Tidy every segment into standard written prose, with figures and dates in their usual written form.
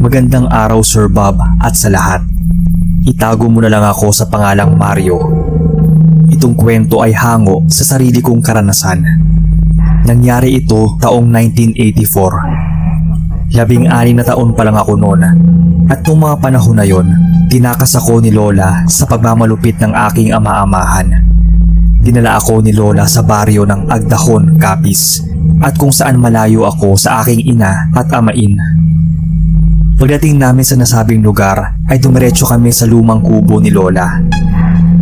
Magandang araw Sir Bob at sa lahat. Itago mo na lang ako sa pangalang Mario. Itong kwento ay hango sa sarili kong karanasan. Nangyari ito taong 1984. 16 na taon pa lang ako noon. At noong mga panahon na yon, tinakas ako ni Lola sa pagmamalupit ng aking ama-amahan. Dinala ako ni Lola sa baryo ng Agdahon, Capiz, at kung saan malayo ako sa aking ina at amain. Pagdating namin sa nasabing lugar ay dumiretso kami sa lumang kubo ni Lola.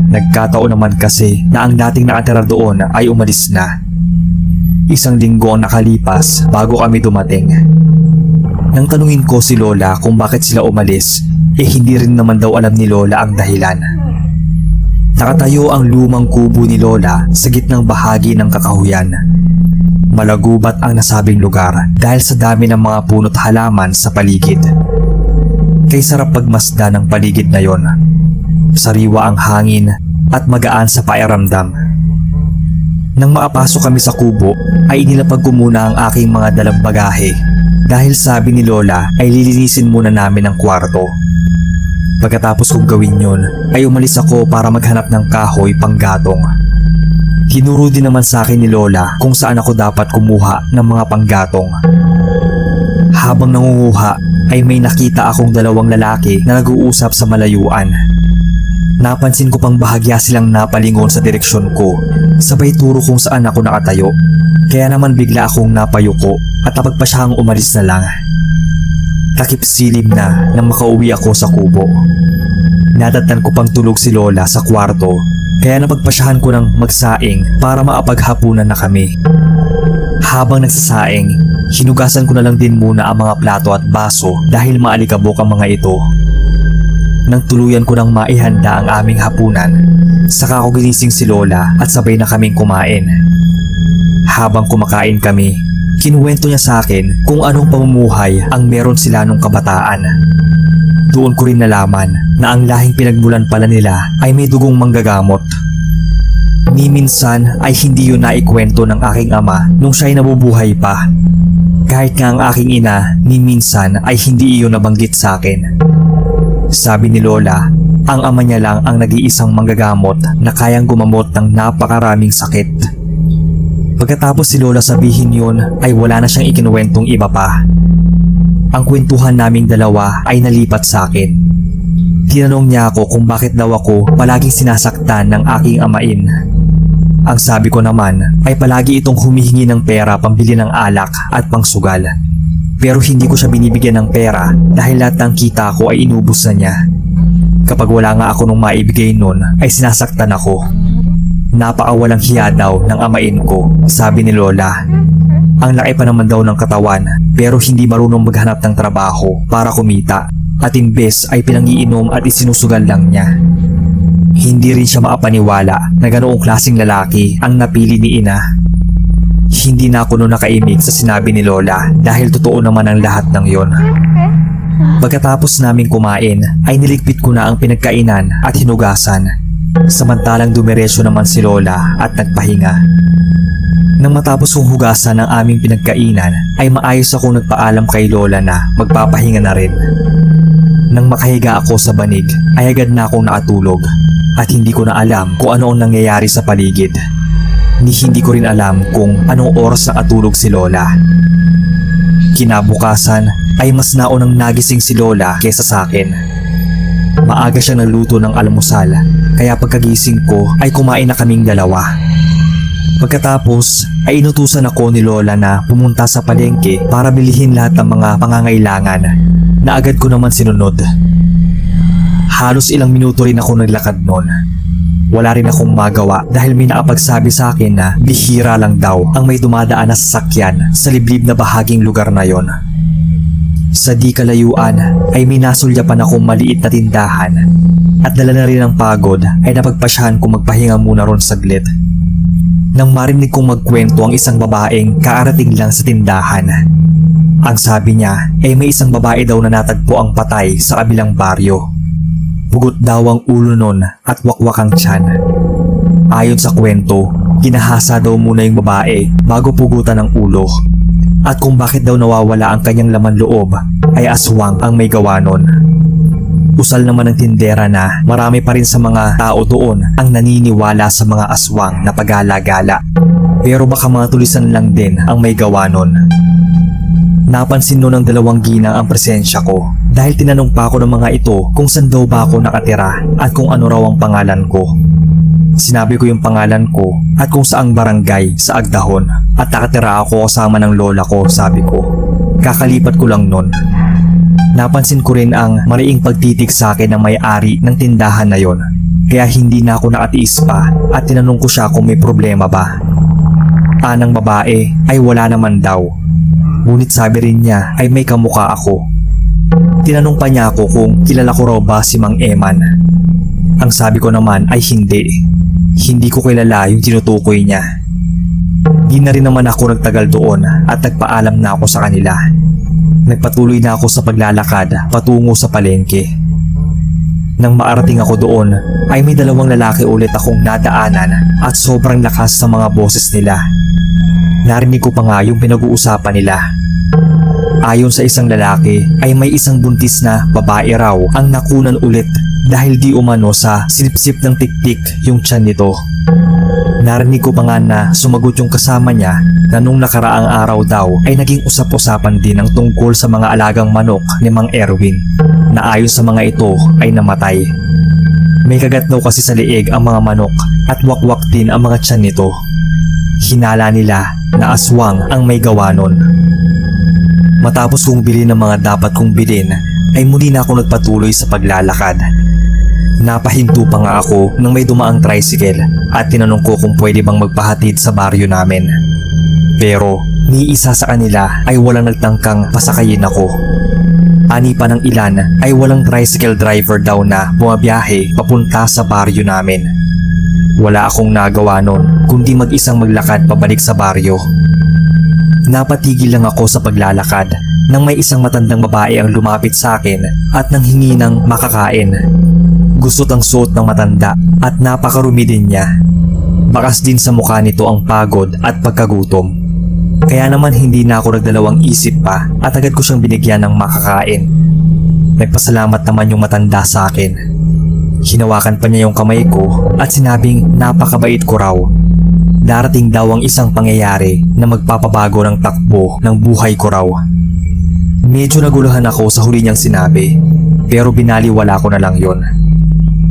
Nagkataon naman kasi na ang dating nakatira doon ay umalis na. 1 linggo ang nakalipas bago kami dumating. Nang tanungin ko si Lola kung bakit sila umalis, hindi rin naman daw alam ni Lola ang dahilan. Nakatayo ang lumang kubo ni Lola sa gitnang bahagi ng kakahuyan. Malagubat ang nasabing lugar dahil sa dami ng mga puno't halaman sa paligid. Kay sarap pagmasda ng paligid na yon. Sariwa ang hangin at magaan sa pakiramdam. Nang makapasok kami sa kubo ay inilapag ko muna ang aking mga dalang bagahe dahil sabi ni Lola ay lilinisin muna namin ang kwarto. Pagkatapos kong gawin yon ay umalis ako para maghanap ng kahoy panggatong. Tinuro din naman sa akin ni Lola kung saan ako dapat kumuha ng mga panggatong. Habang nangunguha ay may nakita akong 2 lalaki na nag-uusap sa malayuan. Napansin ko pang bahagya silang napalingon sa direksyon ko, sabay turo kung saan ako nakatayo. Kaya naman bigla akong napayuko at napagpasyahang umalis na lang. Takip silim na nang makauwi ako sa kubo. Nadatnan ko pang tulog si Lola sa kwarto. Kaya napagpasyahan ko ng magsaing para maapaghapunan na kami. Habang nagsasaing, hinugasan ko na lang din muna ang mga plato at baso dahil maalikabok ang mga ito. Nang tuluyan ko nang maihanda ang aming hapunan, saka ko ginising si Lola at sabay na kaming kumain. Habang kumakain kami, kinuwento niya sa akin kung anong pamumuhay ang meron sila nung kabataan. Doon ko rin nalaman na ang lahing pinagmulan pala nila ay may dugong manggagamot. Ni minsan ay hindi yun naikwento ng aking ama nung siya'y nabubuhay pa. Kahit nga ang aking ina ni minsan ay hindi iyon nabanggit sa akin. Sabi ni Lola, ang ama niya lang ang nag-iisang manggagamot na kayang gumamot ng napakaraming sakit. Pagkatapos si Lola sabihin yun ay wala na siyang ikinuwentong iba pa. Ang kwentuhan naming dalawa ay nalipat sa akin. Tinanong niya ako kung bakit daw ako palaging sinasaktan ng aking amain. Ang sabi ko naman ay palagi itong humihingi ng pera pambili ng alak at pangsugal. Pero hindi ko siya binibigyan ng pera dahil lahat ng kita ko ay inubos na niya. Kapag wala nga ako nung maibigay nun ay sinasaktan ako. Napakawalang hiya daw ng amain ko, sabi ni Lola. Ang laki pa naman daw ng katawan pero hindi marunong maghanap ng trabaho para kumita at imbes ay pinangiinom at isinusugal lang niya. Hindi rin siya maapaniwala na ganoong klaseng lalaki ang napili ni ina. Hindi na ako noon nakaimik sa sinabi ni Lola dahil totoo naman ang lahat ng yon. Pagkatapos naming kumain ay niligpit ko na ang pinagkainan at hinugasan. Samantalang dumiretso naman si Lola at nagpahinga. Nang matapos kong hugasan ang aming pinagkainan ay maayos akong nagpaalam kay Lola na magpapahinga na rin. Nang makahiga ako sa banig ay agad na akong nakatulog at hindi ko na alam kung ano ang nangyayari sa paligid. Hindi ko rin alam kung anong oras nakatulog si Lola. Kinabukasan ay mas naunang nagising si Lola kaysa sa akin. Maaga siya nagluto ng almusal kaya pagkagising ko ay kumain na kaming dalawa. Pagkatapos ay inutusan ako ni Lola na pumunta sa palengke para bilihin lahat ng mga pangangailangan na agad ko naman sinunod. Halos ilang minuto rin ako naglakad noon. Wala rin akong magawa dahil may nakapagsabi sa akin na bihira lang daw ang may dumadaan na sasakyan sa liblib na bahaging lugar na yon. Sa di kalayuan ay may nasulyapan akong maliit na tindahan at dala na rin ng pagod ay napagpasyahan kong magpahinga muna ron saglit. Nang marinig kong magkwento ang isang babaeng kaarating lang sa tindahan. Ang sabi niya ay may isang babae daw na natagpo ang patay sa kabilang baryo. Pugot daw ang ulo nun at wakwak ang tiyan. Ayon sa kwento, ginahasa daw muna yung babae bago pugutan ang ulo. At kung bakit daw nawawala ang kanyang laman loob ay aswang ang may gawa nun. Usal naman ng tindera na marami pa rin sa mga tao doon ang naniniwala sa mga aswang na pagala-gala. Pero baka mga tulisan lang din ang may gawa nun. Napansin nun ng dalawang ginang ang presensya ko dahil tinanong pa ako ng mga ito kung saan daw ba ako nakatira at kung ano raw ang pangalan ko. Sinabi ko yung pangalan ko at kung saang barangay sa Agdahon at nakatira ako kasama ng lola ko, sabi ko. Kakalipat ko lang nun. Napansin ko rin ang mariing pagtitig sa akin ng may-ari ng tindahan na yon. Kaya hindi na ako nakatiis pa at tinanong ko siya kung may problema ba. Anang babae ay wala naman daw. Ngunit sabi rin niya ay may kamukha ako. Tinanong pa niya ako kung kilala ko raw ba si Mang Eman. Ang sabi ko naman ay hindi. Hindi ko kilala yung tinutukoy niya. Di na rin naman ako nagtagal doon at nagpaalam na ako sa kanila. Nagpatuloy na ako sa paglalakad patungo sa palengke. Nang maarating ako doon ay may dalawang lalaki ulit akong nadaanan at sobrang lakas sa mga boses nila. Narinig ko pa nga yung pinag-uusapan nila. Ayon sa isang lalaki ay may isang buntis na babae raw ang nakunan ulit dahil di umano sa sinipsip ng tiktik yung tiyan nito. Narinig ko pa nga na sumagot yung kasama niya na nung nakaraang araw daw ay naging usap-usapan din ang tungkol sa mga alagang manok ni Mang Erwin na ayon sa mga ito ay namatay. May kagat daw kasi sa liig ang mga manok at wakwak din ang mga tiyan nito. Hinala nila na aswang ang may gawa nun. Matapos kong bilhin ang mga dapat kong bilhin ay muli na ako nagpatuloy sa paglalakad. Napahinto pa nga ako nang may dumaang tricycle at tinanong ko kung pwede bang magpahatid sa baryo namin. Pero ni isa sa kanila ay walang nagtangkang pasakayin ako. Ani pa ng ilan ay walang tricycle driver daw na bumabiyahe papunta sa baryo namin. Wala akong nagawa nun kundi mag-isang maglakad pabalik sa baryo. Napatigil lang ako sa paglalakad nang may isang matandang babae ang lumapit sa akin at nanghingi ng makakain. Gusot ang suot ng matanda at napakarumi din niya. Bakas din sa mukha nito ang pagod at pagkagutom. Kaya naman hindi na ako nagdalawang isip pa at agad ko siyang binigyan ng makakain. Nagpasalamat naman yung matanda sa akin. Hinawakan pa niya yung kamay ko at sinabing napakabait ko raw. Darating daw ang isang pangyayari na magpapabago ng takbo ng buhay ko raw. Medyo naguluhan ako sa huli niyang sinabi pero binaliwala ko na lang yon.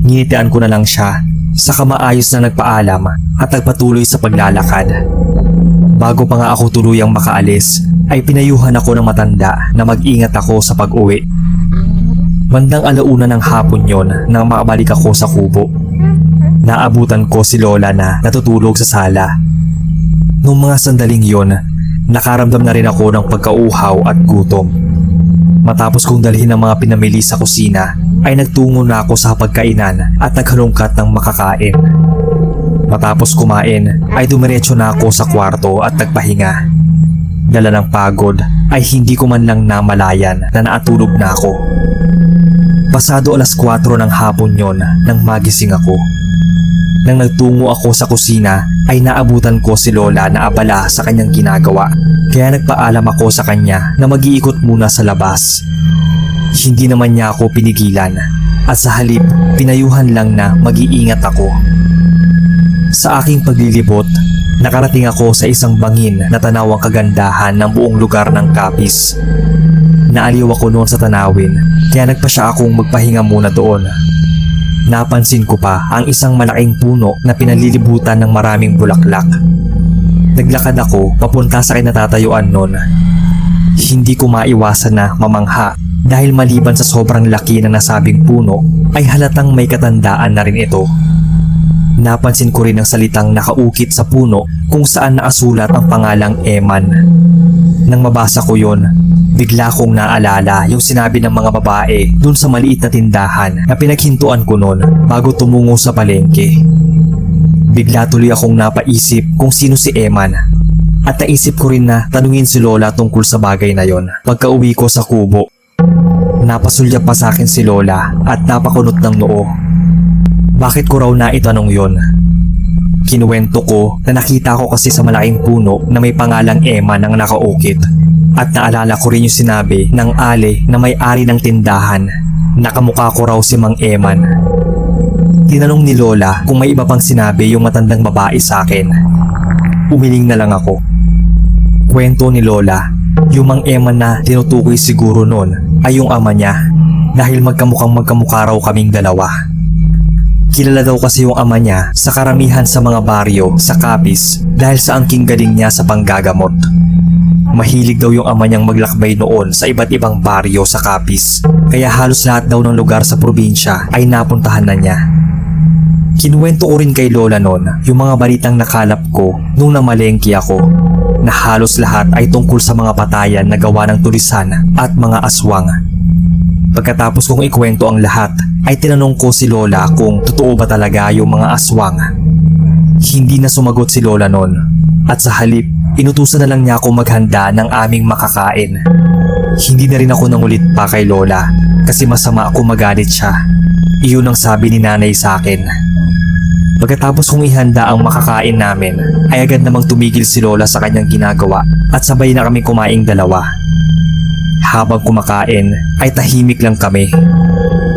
Nginitian ko na lang siya saka maayos na nagpaalam at nagpatuloy sa paglalakad. Bago pa nga ako tuluyang makaalis ay pinayuhan ako ng matanda na mag-ingat ako sa pag-uwi. Bandang alauna ng hapon yon nang makabalik ako sa kubo. Naabutan ko si Lola na natutulog sa sala. Noong mga sandaling yon, nakaramdam na rin ako ng pagkauhaw at gutom. Matapos kong dalhin ang mga pinamili sa kusina, ay nagtungo na ako sa pagkainan at naghalongkat ng makakain. Matapos kumain, ay dumiretso na ako sa kwarto at nagpahinga. Dala ng pagod, ay hindi ko man lang namalayan na naatulog na ako. Pasado 4:00 ng hapon yon nang magising ako. Nang nagtungo ako sa kusina ay naabutan ko si Lola na abala sa kanyang ginagawa. Kaya nagpaalam ako sa kanya na mag-iikot muna sa labas. Hindi naman niya ako pinigilan at sa halip pinayuhan lang na mag-iingat ako. Sa aking paglilibot, nakarating ako sa isang bangin na tanawang kagandahan ng buong lugar ng Capiz. Naaliw ako noon sa tanawin kaya nagpa siya akong magpahinga muna doon. Napansin ko pa ang isang malaking puno na pinalilibutan ng maraming bulaklak. Naglakad ako papunta sa kinatatayuan noon. Hindi ko maiwasan na mamangha dahil maliban sa sobrang laki ng nasabing puno ay halatang may katandaan na rin ito. Napansin ko rin ang salitang nakaukit sa puno kung saan naasulat ang pangalang Eman. Nang mabasa ko yon, bigla kong naalala yung sinabi ng mga babae dun sa maliit na tindahan na pinaghintuan ko noon bago tumungo sa palengke. Bigla tuloy akong napaisip kung sino si Eman at naisip ko rin na tanungin si Lola tungkol sa bagay na yon pagka uwi ko sa kubo. Napasulyap pa sa akin si Lola at napakunot ng noo. Bakit ko raw naitanong yon? Kinuwento ko na nakita ko kasi sa malaking puno na may pangalang Eman ang nakaukit At naalala ko rin yung sinabi ng ale na may-ari ng tindahan. Nakamukha ko raw si Mang Eman. Tinanong ni Lola kung may iba pang sinabi yung matandang babae sa akin. Umiling na lang ako. Kwento ni Lola, yung Mang Eman na tinutukoy siguro noon ay yung ama niya dahil magkamukha raw kaming dalawa. Kilala daw kasi yung ama niya sa karamihan sa mga baryo sa Capiz dahil sa angking galing niya sa panggagamot. Mahilig daw yung ama niyang maglakbay noon sa iba't ibang baryo sa Capiz, kaya halos lahat daw ng lugar sa probinsya ay napuntahan na niya. Kinuwento ko rin kay Lola noon yung mga balitang nakalap ko nung namalengke ako, na halos lahat ay tungkol sa mga patayan na gawa ng tulisan at mga aswang. Pagkatapos kong ikwento ang lahat, ay tinanong ko si Lola kung totoo ba talaga yung mga aswang. Hindi na sumagot si Lola noon, at sa halip, inutusan na lang niya ako maghanda ng aming makakain. Hindi na rin ako nangulit pa kay Lola kasi masama ako magalit siya. Iyon ang sabi ni nanay sa akin. Pagkatapos kong ihanda ang makakain namin, ay agad namang tumigil si Lola sa kanyang ginagawa at sabay na kami kumaing dalawa. Habang kumakain ay tahimik lang kami.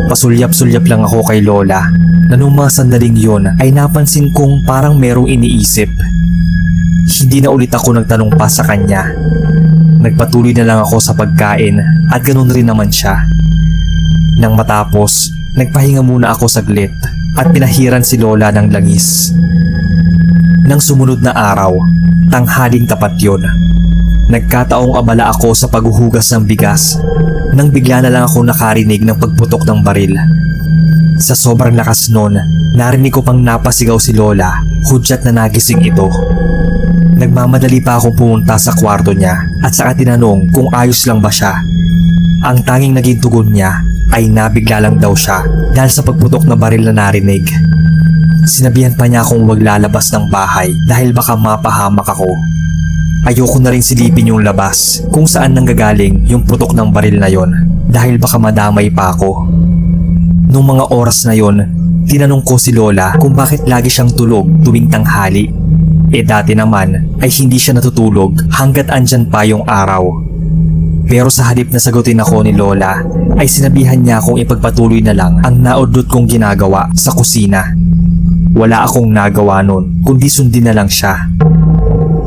Pasulyap-sulyap lang ako kay Lola na nung mga sandaling yon ay napansin kong parang merong iniisip. Hindi na ulit ako nagtanong pa sa kanya. Nagpatuloy na lang ako sa pagkain at ganun rin naman siya. Nang matapos, nagpahinga muna ako saglit at pinahiran si Lola ng langis. Nang sumunod na araw, tanghaling tapat yon. Nagkataong abala ako sa paghuhugas ng bigas nang bigla na lang ako nakarinig ng pagputok ng baril. Sa sobrang lakas nun, narinig ko pang napasigaw si Lola, hudyat na nagising ito. Nagmamadali pa akong pumunta sa kwarto niya at saka tinanong kung ayos lang ba siya. Ang tanging naging tugon niya ay nabigla lang daw siya dahil sa pagputok na baril na narinig. Sinabihan pa niya akong huwag lalabas ng bahay dahil baka mapahamak ako. Ayoko na rin silipin yung labas kung saan nanggagaling yung putok ng baril na yon dahil baka madamay pa ako. Nung mga oras na yon, tinanong ko si Lola kung bakit lagi siyang tulog tuwing tanghali. Dati naman ay hindi siya natutulog hanggat andyan pa yung araw. Pero sa halip na sagutin ako ni Lola, ay sinabihan niya akong ipagpatuloy na lang ang naudot kong ginagawa sa kusina. Wala akong nagawa nun, kundi sundin na lang siya.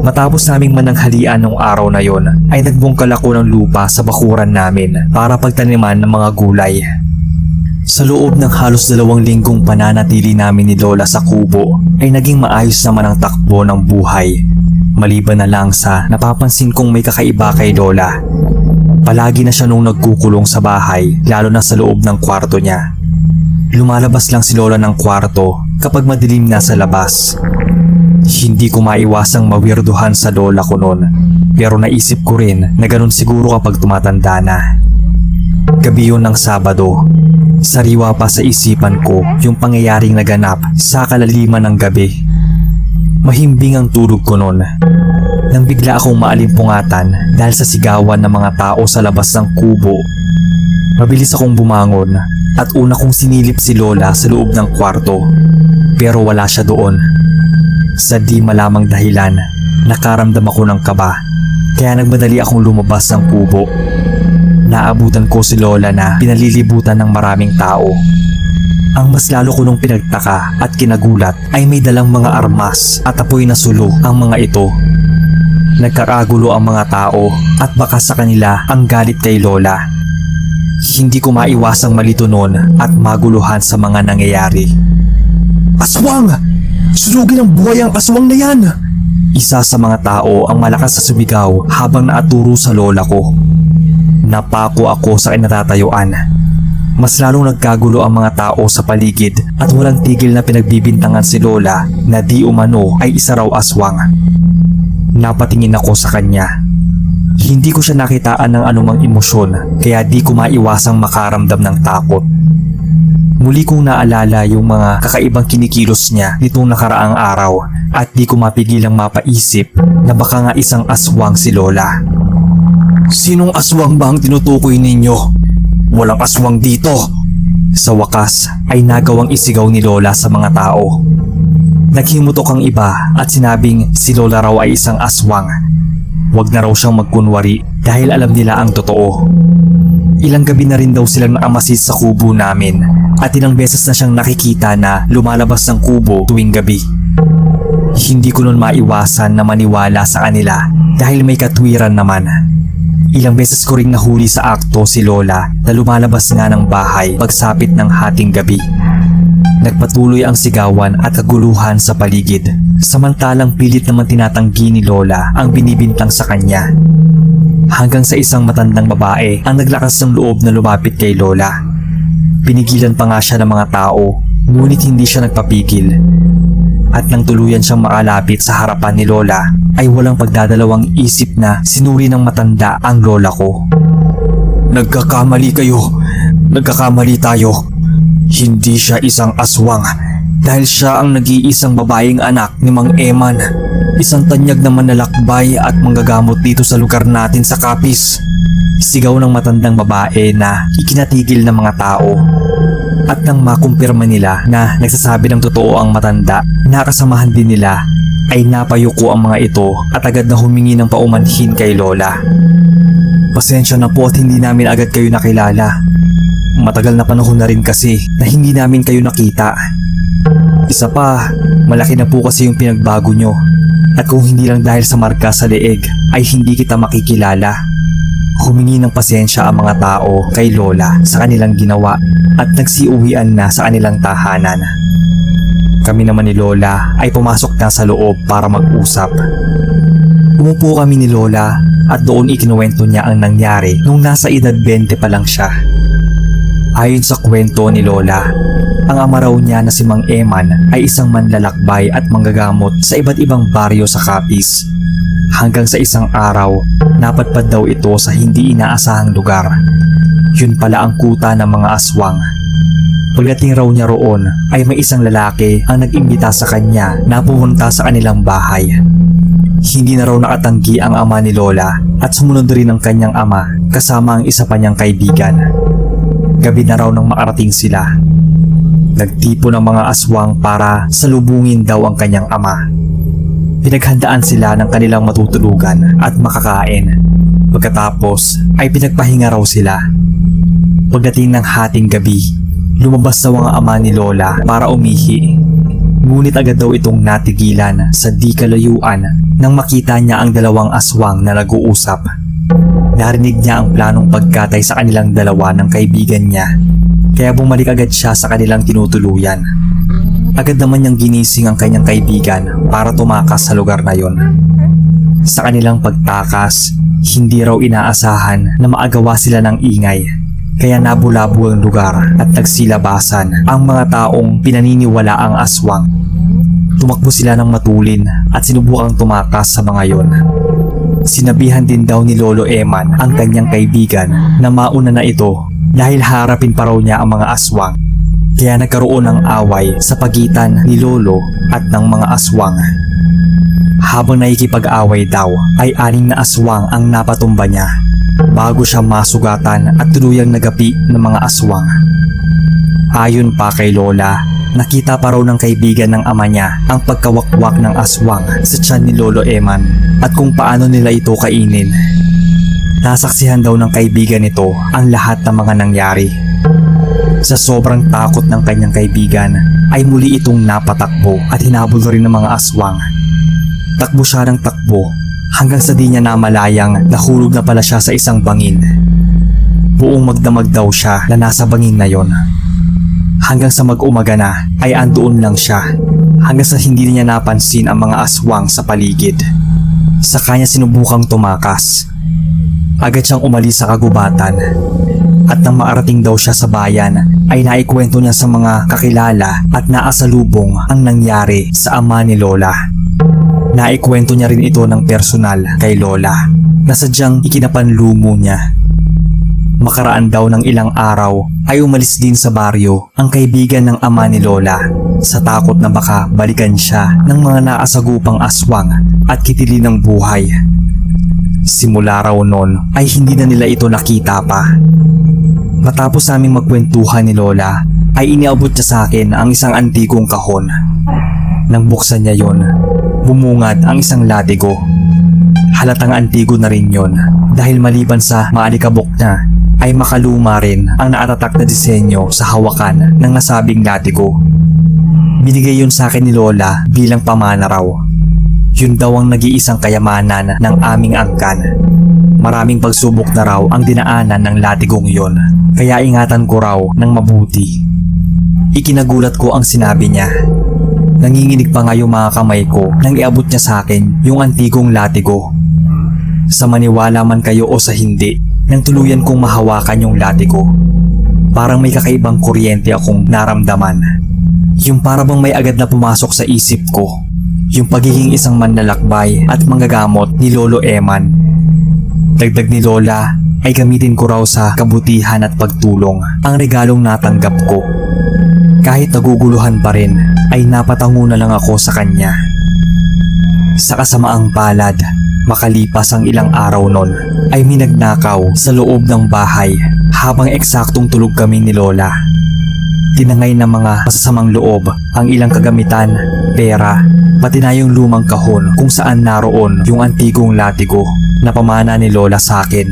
Matapos naming mananghalian nung araw na yon, ay nagbungkal ako ng lupa sa bakuran namin para pagtaniman ng mga gulay. Sa loob ng halos 2 linggong pananatili namin ni Lola sa kubo, ay naging maayos naman ang takbo ng buhay. Maliban na lang sa napapansin kong may kakaiba kay Lola. Palagi na siya nung nagkukulong sa bahay, lalo na sa loob ng kwarto niya. Lumalabas lang si Lola ng kwarto kapag madilim na sa labas. Hindi ko maiwasang mawirduhan sa lola ko noon, pero naisip ko rin na ganun siguro kapag tumatanda na. Gabi yun ng Sabado. Sariwa pa sa isipan ko yung pangyayaring naganap sa kalaliman ng gabi. Mahimbing ang tulog ko noon nang bigla akong maalimpungatan dahil sa sigawan ng mga tao sa labas ng kubo. Mabilis akong bumangon at una kong sinilip si Lola sa loob ng kwarto, pero wala siya doon. Sa di malamang dahilan, nakaramdam ako ng kaba, kaya nagmadali akong lumabas ng kubo. Naabutan ko si Lola na pinalilibutan ng maraming tao. Ang mas lalo ko nung pinagtaka at kinagulat ay may dalang mga armas at apoy na sulo ang mga ito. Nagkakagulo ang mga tao at baka sa kanila ang galit kay Lola. Hindi ko maiwasang malito noon at maguluhan sa mga nangyayari. Aswang! Sunugin ang buhay ang aswang na yan! Isa sa mga tao ang malakas na sumigaw habang naaturo sa lola ko. Napako ako sa kinatatayuan. Mas lalong nagkagulo ang mga tao sa paligid at walang tigil na pinagbibintangan si Lola na di umano ay isa raw aswang. Napatingin ako sa kanya. Hindi ko siya nakitaan ng anumang emosyon kaya di ko maiwasang makaramdam ng takot. Muli kong naalala yung mga kakaibang kinikilos niya nitong nakaraang araw at di ko mapigilang mapaisip na baka nga isang aswang si Lola. Sinong aswang ba ang tinutukoy ninyo? Walang aswang dito! Sa wakas ay nagawang isigaw ni Lola sa mga tao. Naghimutok ang iba at sinabing si Lola raw ay isang aswang. Huwag na raw siyang magkunwari dahil alam nila ang totoo. Ilang gabi na rin daw silang naamasis sa kubo namin at ilang beses na siyang nakikita na lumalabas ng kubo tuwing gabi. Hindi ko nun maiwasan na maniwala sa kanila dahil may katwiran naman. Ilang beses ko ring nahuli sa akto si Lola na lumalabas nga ng bahay pagsapit ng hating gabi. Nagpatuloy ang sigawan at kaguluhan sa paligid, samantalang pilit naman tinatanggi ni Lola ang binibintang sa kanya. Hanggang sa isang matandang babae ang naglakas ng loob na lumapit kay Lola. Pinigilan pa nga siya ng mga tao, ngunit hindi siya nagpapigil. At nang tuluyan siyang makalapit sa harapan ni Lola, ay walang pagdadalawang isip na sinuri ng matanda ang lola ko. Nagkakamali kayo. Nagkakamali tayo. Hindi siya isang aswang dahil siya ang nag-iisang babaeng anak ni Mang Eman. Isang tanyag na manlalakbay at manggagamot dito sa lugar natin sa Capiz. Sigaw ng matandang babae na ikinatigil ng mga tao. At nang makumpirma nila na nagsasabi ng totoo ang matanda na kasamahan din nila, ay napayuko ang mga ito at agad na humingi ng paumanhin kay Lola. Pasensya na po at hindi namin agad kayo nakilala. Matagal na panahon na rin kasi na hindi namin kayo nakita. Isa pa, malaki na po kasi yung pinagbago nyo. At kung hindi lang dahil sa marka sa leeg ay hindi kita makikilala. Humingi ng pasensya ang mga tao kay Lola sa kanilang ginawa at nagsiuwian na sa kanilang tahanan. Kami naman ni Lola ay pumasok na sa loob para mag-usap. Umupo kami ni Lola at doon ikinuwento niya ang nangyari nung nasa edad 20 pa lang siya. Ayon sa kwento ni Lola, ang ama raw niya na si Mang Eman ay isang manlalakbay at manggagamot sa iba't ibang baryo sa Capiz. Hanggang sa isang araw, napadpad daw ito sa hindi inaasahang lugar. Yun pala ang kuta ng mga aswang. Pagdating raw niya roon ay may isang lalaki ang nag-imbita sa kanya na pumunta sa kanilang bahay. Hindi na raw nakatanggi ang ama ni Lola at sumunod rin ang kanyang ama kasama ang isa pa niyang kaibigan. Gabi na raw nang makarating sila. Nagtipo ng mga aswang para salubungin daw ang kanyang ama. Pinaghandaan sila ng kanilang matutulugan at makakain. Pagkatapos ay pinagpahinga raw sila. Pagdating ng hating gabi, lumabas daw ang ama ni Lola para umihi. Ngunit agad daw itong natigilan sa di kalayuan nang makita niya ang dalawang aswang na nag-uusap. Narinig niya ang planong pagkatay sa kanilang dalawa ng kaibigan niya, kaya bumalik agad siya sa kanilang tinutuluyan. Agad naman niyang ginising ang kanyang kaibigan para tumakas sa lugar na yon. Sa kanilang pagtakas, hindi raw inaasahan na maagawa sila ng ingay, kaya nabulabo ang lugar at nagsilabasan ang mga taong pinaniniwala ang aswang. Tumakbo sila ng matulin at sinubukang tumakas sa mga yon. Sinabihan din daw ni Lolo Eman ang kanyang kaibigan na mauna na ito dahil harapin pa raw niya ang mga aswang. Kaya nagkaroon ng away sa pagitan ni Lolo at ng mga aswang. Habang nakikipag-away daw ay 6 na aswang ang napatumba niya bago siya masugatan at tuluyang nagapi ng mga aswang. Ayon pa kay Lola, nakita pa raw ng kaibigan ng ama niya ang pagkawakwak ng aswang sa tiyan ni Lolo Eman at kung paano nila ito kainin. Nasaksihan daw ng kaibigan nito ang lahat ng mga nangyari. Sa sobrang takot ng kanyang kaibigan ay muli itong napatakbo at hinabol rin ng mga aswang. Takbo siya ng takbo hanggang sa di niya namalayang nahulog na pala siya sa isang bangin. Buong magdamag daw siya na nasa bangin na yon. Hanggang sa mag-umaga na ay andoon lang siya hanggang sa hindi niya napansin ang mga aswang sa paligid. Sa kanya sinubukang tumakas. Agad siyang umalis sa kagubatan. At nang maarating daw siya sa bayan ay naikwento niya sa mga kakilala at naasalubong ang nangyari sa ama ni Lola. Naikwento niya rin ito ng personal kay Lola na sadyang ikinapanlumo niya. Makaraan daw ng ilang araw ay umalis din sa baryo ang kaibigan ng ama ni Lola sa takot na baka balikan siya ng mga naasagupang aswang at kitili ng buhay. Simula raw noon ay hindi na nila ito nakita pa. Matapos naming magkwentuhan ni Lola ay iniabot niya sa akin ang isang antigong kahon. Nang buksan niya yon, bumungad ang isang latigo. Halatang antigo na rin yon dahil maliban sa maalikabok na ay makaluma rin ang nakatatak na disenyo sa hawakan ng nasabing latigo. Binigay yun sa akin ni Lola bilang pamana raw. Yun daw ang nag-iisang kayamanan ng aming angkan. Maraming pagsubok na raw ang dinaanan ng latigong yon, kaya ingatan ko raw ng mabuti. Ikinagulat ko ang sinabi niya. Nanginginig pa nga yung mga kamay ko nang iabot niya sa akin yung antigong latigo. Sa maniwala man kayo o sa hindi, nang tuluyan kong mahawakan yung latigo, parang may kakaibang kuryente akong naramdaman. Yung parang may agad na pumasok sa isip ko, yung pagiging isang manlalakbay at manggagamot ni Lolo Eman. Dagdag ni Lola ay gamitin ko raw sa kabutihan at pagtulong ang regalong natanggap ko. Kahit naguguluhan pa rin, ay napatango na lang ako sa kanya. Sa kasamaang palad, makalipas ang ilang araw nun, ay minagnakaw sa loob ng bahay habang eksaktong tulog kami ni Lola. Tinangay ng mga masasamang loob ang ilang kagamitan, pera, pati na yung lumang kahon kung saan naroon yung antigong latigo na pamana ni Lola sa akin.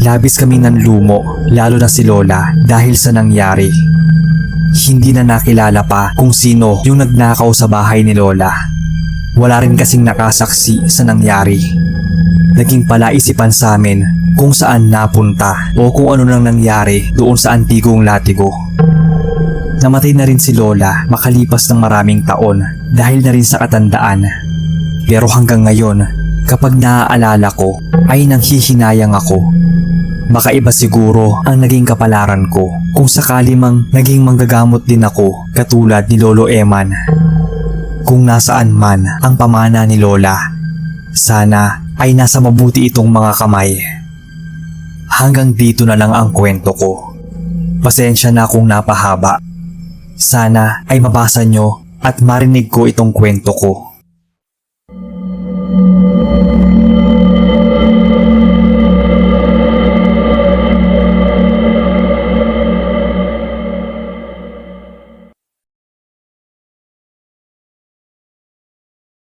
Labis kami ng lumo, lalo na si Lola dahil sa nangyari. Hindi na nakilala pa kung sino yung nagnakaw sa bahay ni Lola. Wala rin kasing nakasaksi sa nangyari. Naging palaisipan sa amin kung saan napunta o kung ano nang nangyari doon sa antigong latigo. Namatay na rin si Lola makalipas ng maraming taon dahil na rin sa katandaan. Pero hanggang ngayon, kapag naaalala ko ay nanghihinayang ako. Baka iba siguro ang naging kapalaran ko kung sakali mang naging manggagamot din ako katulad ni Lolo Eman. Kung nasaan man ang pamana ni Lola, sana ay nasa mabuti itong mga kamay. Hanggang dito na lang ang kwento ko. Pasensya na kung napahaba. Sana ay mabasa nyo at marinig ko itong kwento ko.